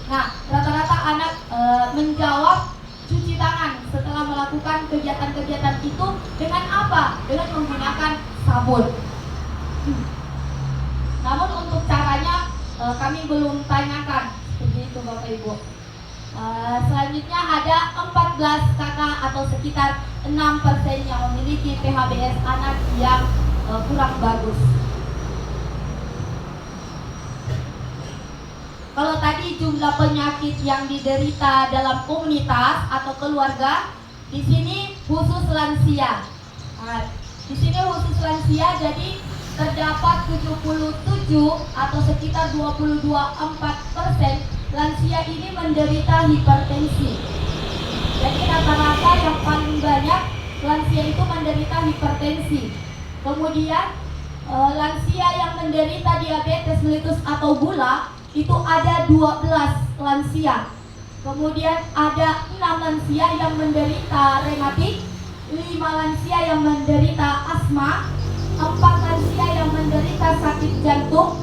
Nah, rata-rata anak menjawab cuci tangan setelah melakukan kegiatan-kegiatan itu dengan apa? Dengan menggunakan sabun. Namun untuk caranya kami belum tanyakan seperti itu Bapak Ibu. Selanjutnya ada 14 kakak atau sekitar 6% yang memiliki PHBS anak yang kurang bagus. Kalau tadi jumlah penyakit yang diderita dalam komunitas atau keluarga, di sini khusus lansia. Nah, di sini khusus lansia, jadi terdapat 77 atau sekitar 22,4% lansia ini menderita hipertensi. Jadi rata-rata yang paling banyak lansia itu menderita hipertensi. Kemudian lansia yang menderita diabetes mellitus atau gula itu ada 12 lansia. Kemudian ada 6 lansia yang menderita rematik, 5 lansia yang menderita asma, 4 lansia yang menderita sakit jantung.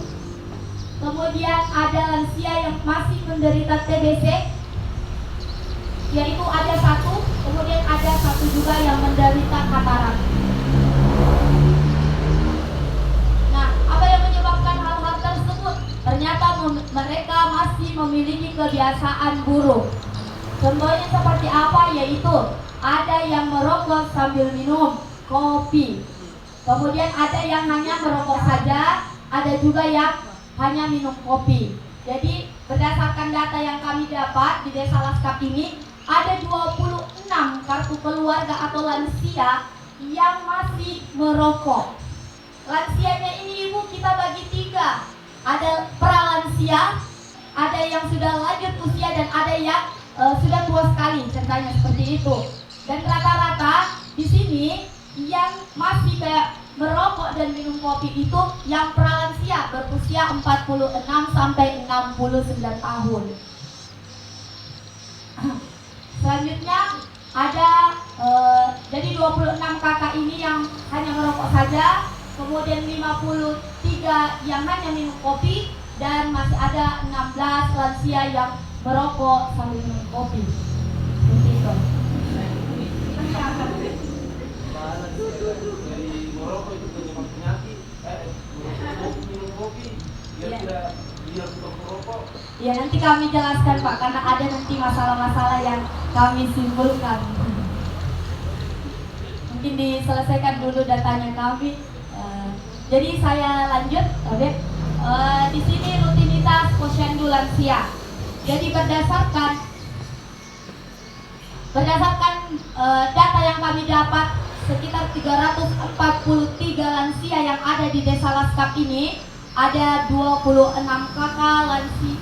Kemudian ada lansia yang masih menderita TBC, yaitu ada 1. Kemudian ada 1 juga yang menderita katarak. Nah, apa yang menyebabkan hal-hal tersebut? Ternyata mereka masih memiliki kebiasaan buruk. Contohnya seperti apa? Yaitu ada yang merokok sambil minum kopi. Kemudian ada yang hanya merokok saja, ada juga yang hanya minum kopi. Jadi berdasarkan data yang kami dapat di Desa Laskap ini, ada 26 kartu keluarga atau lansia yang masih merokok. Lansianya ini Ibu kita bagi 3. Ada pralansia, ada yang sudah lanjut usia, dan ada yang sudah tua sekali, ceritanya seperti itu. Dan rata-rata di sini yang masih kayak merokok dan minum kopi itu yang pralansia berusia 46 sampai 69 tahun. Selanjutnya ada jadi 26 kakak ini yang hanya merokok saja, kemudian 53 yang hanya minum kopi, dan masih ada 16 lansia yang merokok sambil minum kopi. Seperti itu. Dari merokok itu penyebab penyakit, minum kopi, biar tidak merokok. Ya, nanti kami jelaskan Pak, karena ada nanti masalah-masalah yang kami simpulkan. Mungkin diselesaikan dulu datanya kami. Jadi saya lanjut, oke. Di sini rutinitas posyandu lansia. Jadi berdasarkan data yang kami dapat, sekitar 343 lansia yang ada di Desa Laskap ini, ada 26 kakak lansia.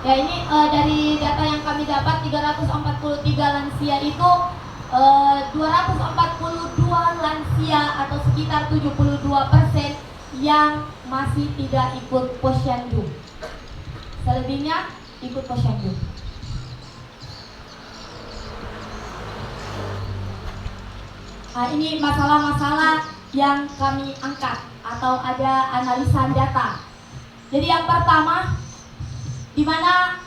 Ya, ini dari data yang kami dapat 343 lansia itu 242 lansia atau sekitar 72% yang masih tidak ikut posyandu. Selebihnya ikut posyandu. Nah, ini masalah-masalah yang kami angkat atau ada analisa data. Jadi yang pertama, di mana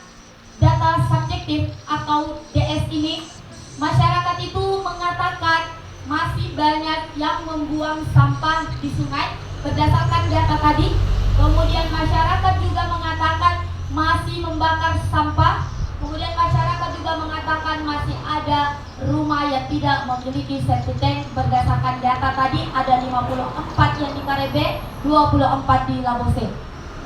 data subjektif atau DS ini, masyarakat itu mengatakan masih banyak yang membuang sampah di sungai berdasarkan data tadi. Kemudian masyarakat juga mengatakan masih membakar sampah. Kemudian masyarakat juga mengatakan masih ada rumah yang tidak memiliki septic tank berdasarkan data tadi, ada 54 yang di Karebe, 24 di Labose.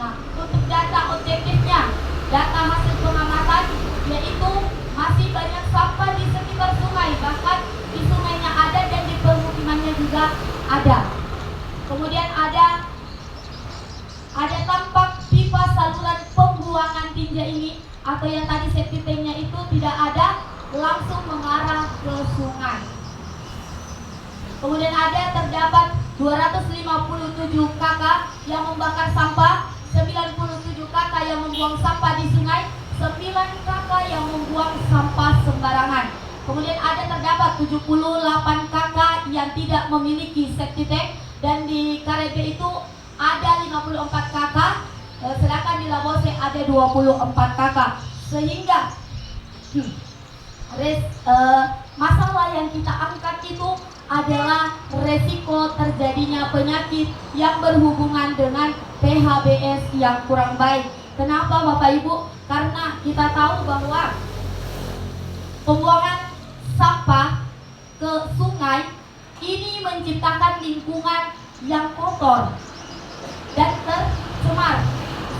Nah, untuk data objektifnya, data hasil pengamatan yaitu masih banyak sampah di sekitar sungai, bahkan di sungainya ada dan di permukimannya juga ada. Kemudian ada tampak pipa saluran pembuangan tinja ini atau yang tadi septic tanknya itu tidak ada, langsung mengarah ke sungai. Kemudian terdapat 257 kakak yang membakar sampah, 97 kakak yang membuang sampah di sungai, 9 kakak yang membuang sampah sembarangan. Kemudian terdapat 78 kakak yang tidak memiliki septic tank, dan di Karebe itu ada 54 kakak, sedangkan di Labose ada 24 kakak. Sehingga masalah yang kita angkat itu adalah resiko terjadinya penyakit yang berhubungan dengan PHBS yang kurang baik. Kenapa Bapak Ibu? Karena kita tahu bahwa pembuangan sampah ke sungai ini menciptakan lingkungan yang kotor dan tercemar,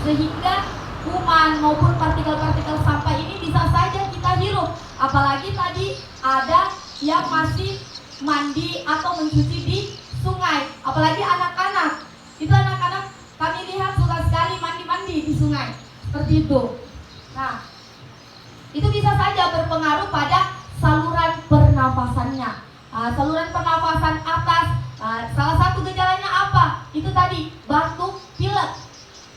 sehingga kuman maupun partikel-partikel sampah ini bisa saja kita hirup. Apalagi tadi ada yang masih mandi atau mencuci di sungai, apalagi anak-anak. Itu anak-anak kami lihat suka sekali mandi-mandi di sungai seperti itu. Nah, itu bisa saja berpengaruh pada saluran pernafasannya. Saluran pernafasan atas, salah satu gejalanya apa? Itu tadi batuk pilek.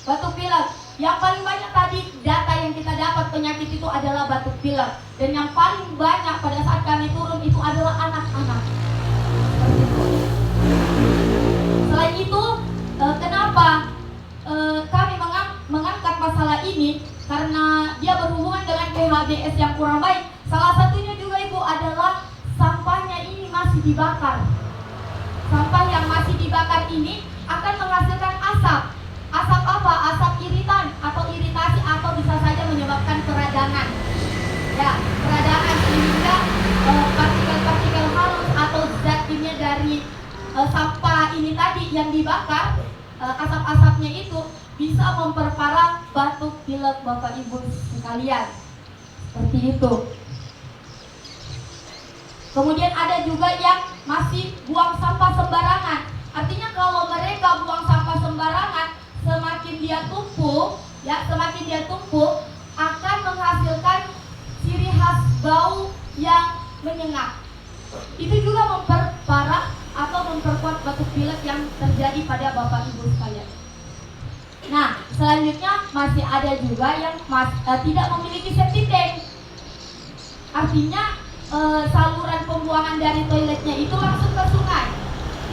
Batuk pilek. Yang paling banyak tadi data yang kita dapat penyakit itu adalah batuk pilek. Dan yang paling banyak pada saat kami turun itu adalah anak-anak. Selain itu, kenapa kami mengangkat masalah ini? Karena dia berhubungan dengan PHBS yang kurang baik. Salah satunya juga Ibu adalah sampahnya ini masih dibakar. Sampah yang masih dibakar ini akan menghasilkan asap. Asap apa? Asap iritan atau iritasi, atau bisa saja menyebabkan peradangan. Ya, peradangan, sehingga partikel-partikel halus atau zat kimia dari sampah ini tadi yang dibakar, asap-asapnya itu bisa memperparah batuk pilek Bapak Ibu sekalian. Seperti itu. Kemudian ada juga yang masih buang sampah sembarangan. Artinya kalau mereka buang sampah sembarangan, semakin dia tumpuk akan menghasilkan ciri khas bau yang menyengat. Itu juga memperparah atau memperkuat batuk pilek yang terjadi pada Bapak Ibu sekalian. Nah, selanjutnya masih ada juga yang tidak memiliki septic tank. Artinya saluran pembuangan dari toiletnya itu langsung ke sungai.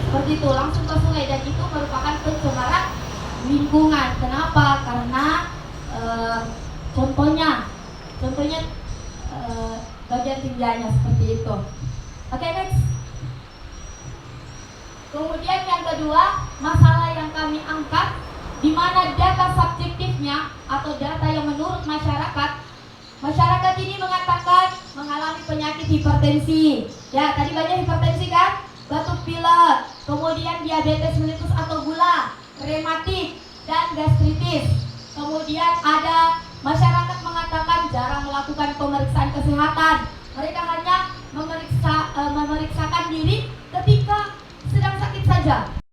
Seperti itu, langsung ke sungai, dan itu merupakan pencemaran lingkungan. Kenapa? Karena contohnya bagian tinjanya seperti itu. Oke, next. Kemudian yang kedua, masalah yang kami angkat, di mana data subjektifnya atau data yang menurut masyarakat ini mengatakan mengalami penyakit hipertensi. Ya, tadi banyak hipertensi kan? Batuk pilek, kemudian diabetes mellitus atau gula, rematik, dan gastritis. Kemudian ada masyarakat mengatakan jarang melakukan pemeriksaan kesehatan. Mereka hanya memeriksakan diri ketika sedang sakit saja.